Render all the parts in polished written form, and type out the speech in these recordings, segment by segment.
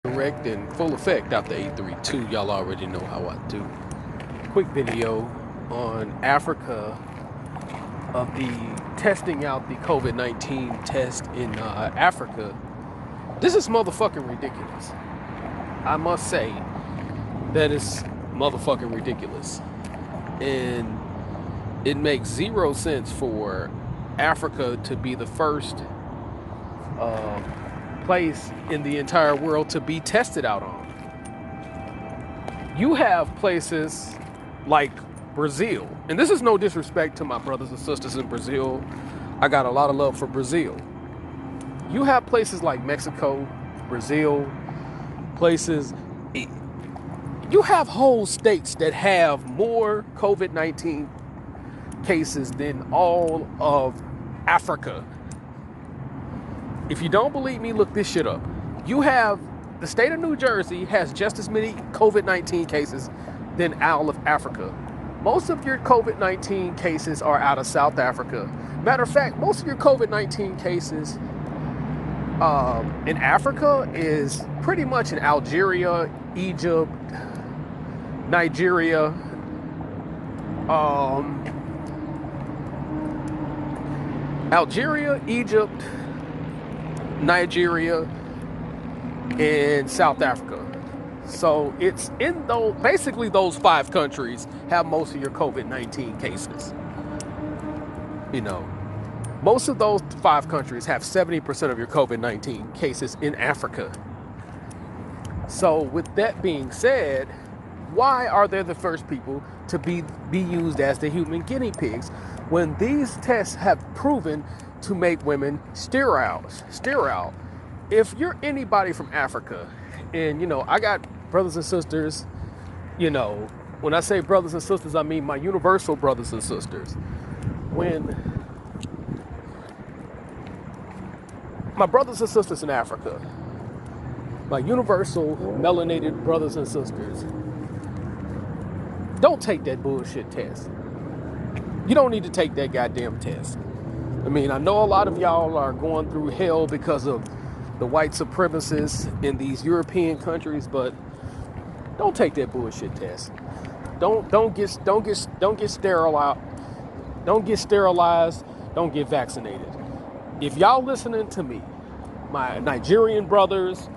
Direct and full effect after 832. Y'all already know how I do. Quick video on Africa of the testing out the COVID-19 test in Africa. This is motherfucking ridiculous. I must say that is motherfucking ridiculous. And it makes zero sense for Africa to be the first place in the entire world to be tested out on. You have places like Brazil, and this is no disrespect to my brothers and sisters in Brazil. I got a lot of love for Brazil. You have places like Mexico, Brazil, places. You have whole states that have more COVID-19 cases than all of Africa. If you don't believe me, look this shit up. You have the state of New Jersey has just as many COVID-19 cases than all of Africa. Most of your COVID-19 cases are out of South Africa. Matter of fact, most of your COVID-19 cases in Africa is pretty much in Algeria, Egypt, Nigeria, Egypt, Nigeria, and South Africa. So it's in those, basically those 5 countries have most of your COVID-19 cases. You know, most of those 5 countries have 70% of your COVID-19 cases in Africa. So with that being said, why are they the first people to be used as the human guinea pigs when these tests have proven to make women sterile? If you're anybody from Africa, and I got brothers and sisters, when I say brothers and sisters, I mean my universal brothers and sisters. When my brothers and sisters in Africa, my universal melanated brothers and sisters, don't take that bullshit test. You don't need to take that goddamn test. I mean, I know a lot of y'all are going through hell because of the white supremacists in these European countries, but don't take that bullshit test. Don't get sterilized. Don't get sterilized. Don't get vaccinated. If y'all listening to me, my Nigerian brothers,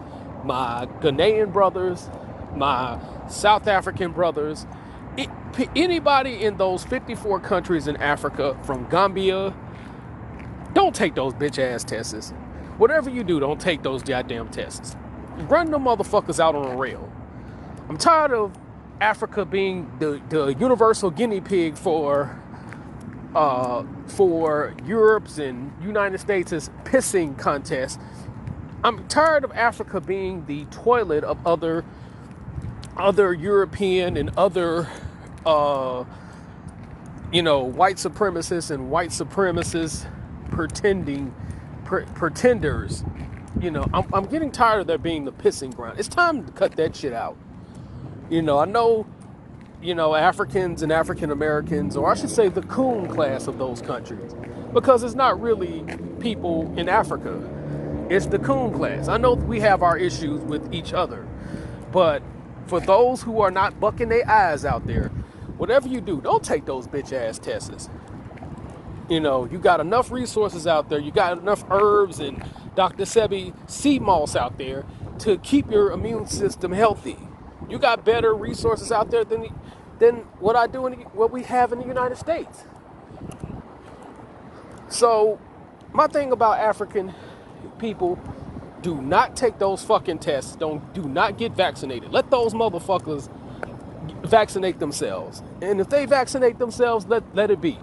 my Ghanaian brothers, my South African brothers, anybody in those 54 countries in Africa, from Gambia, don't take those bitch ass tests. Whatever you do, don't take those goddamn tests. Run the motherfuckers out on a rail. I'm tired of Africa being the universal guinea pig for Europe's and United States' pissing contest. I'm tired of Africa being the toilet of other European and other white supremacists and white supremacists pretenders. I'm getting tired of there being the pissing ground. It's time to cut that shit out. I know, Africans and African Americans, or I should say the coon class of those countries, because it's not really people in Africa. It's the coon class. I know we have our issues with each other, but for those who are not bucking their eyes out there, whatever you do, don't take those bitch ass tests. You got enough resources out there. You got enough herbs and Dr. Sebi sea moss out there to keep your immune system healthy. You got better resources out there than what we have in the United States. So my thing about African people, do not take those fucking tests. Do not get vaccinated. Let those motherfuckers vaccinate themselves. And if they vaccinate themselves, let it be.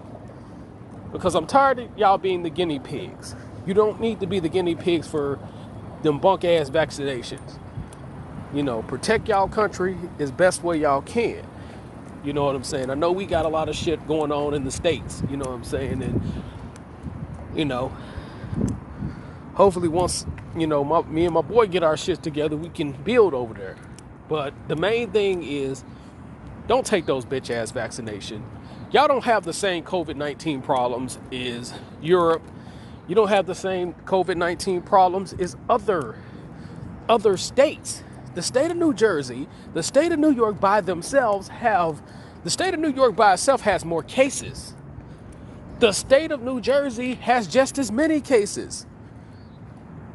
Because I'm tired of y'all being the guinea pigs. You don't need to be the guinea pigs for them bunk ass vaccinations. Protect y'all country as best way y'all can. You know what I'm saying? I know we got a lot of shit going on in the States. You know what I'm saying? And, hopefully once, me and my boy get our shit together, we can build over there. But the main thing is, don't take those bitch ass vaccinations. Y'all don't have the same COVID-19 problems as Europe. You don't have the same COVID-19 problems as other states. the state of New Jersey, the state of New York by themselves the state of New York by itself has more cases. The state of New Jersey has just as many cases.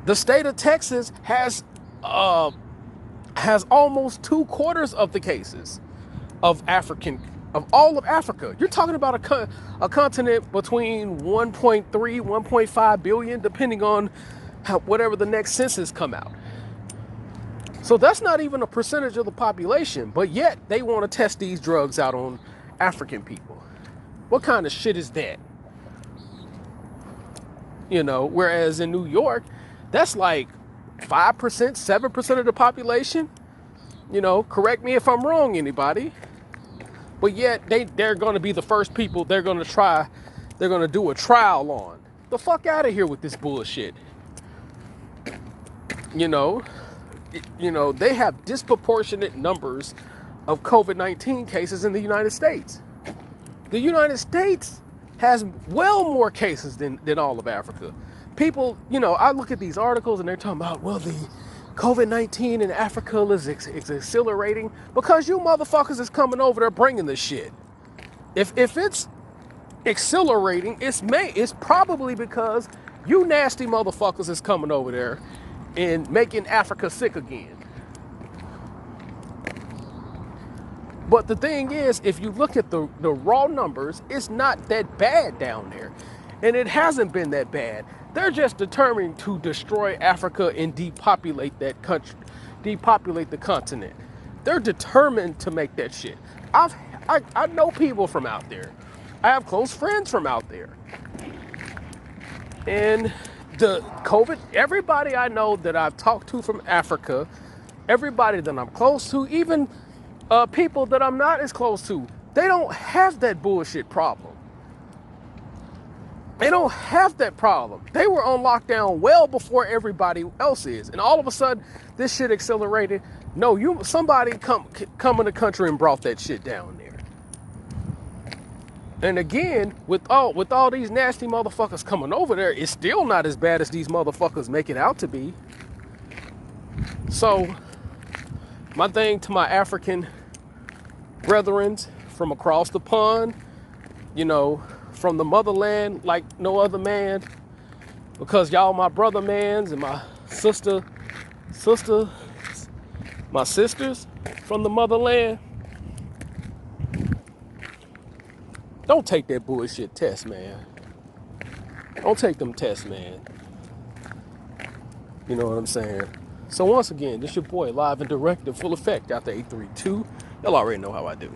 The state of Texas has almost 2/4 of the cases of all of Africa. You're talking about a continent between 1.3, 1.5 billion, depending on whatever the next census come out. So that's not even a percentage of the population, but yet they want to test these drugs out on African people. What kind of shit is that? Whereas in New York, that's like 5%, 7% of the population. Correct me if I'm wrong, anybody. But yet they're going to be the first people they're going to do a trial on. The fuck out of here with this bullshit. They have disproportionate numbers of COVID-19 cases in the United States. The United States has well more cases than all of Africa. People, I look at these articles and they're talking about, well, the COVID-19 in Africa is accelerating because you motherfuckers is coming over there bringing this shit. If it's accelerating, it's probably because you nasty motherfuckers is coming over there and making Africa sick again. But the thing is, if you look at the raw numbers, it's not that bad down there. And it hasn't been that bad. They're just determined to destroy Africa and depopulate that country, depopulate the continent. They're determined to make that shit. I know people from out there. I have close friends from out there. And the COVID, everybody I know that I've talked to from Africa, everybody that I'm close to, even people that I'm not as close to, they don't have that bullshit problem. They don't have that problem. They were on lockdown well before everybody else is. And all of a sudden, this shit accelerated. No, somebody come in the country and brought that shit down there. And again, with all these nasty motherfuckers coming over there, it's still not as bad as these motherfuckers make it out to be. So, my thing to my African brethren from across the pond, from the motherland like no other man, because y'all my brother mans and my sisters from the motherland. Don't take that bullshit test, man. Don't take them tests, man. You know what I'm saying? So once again, this your boy live and direct in full effect out the 832. Y'all already know how I do.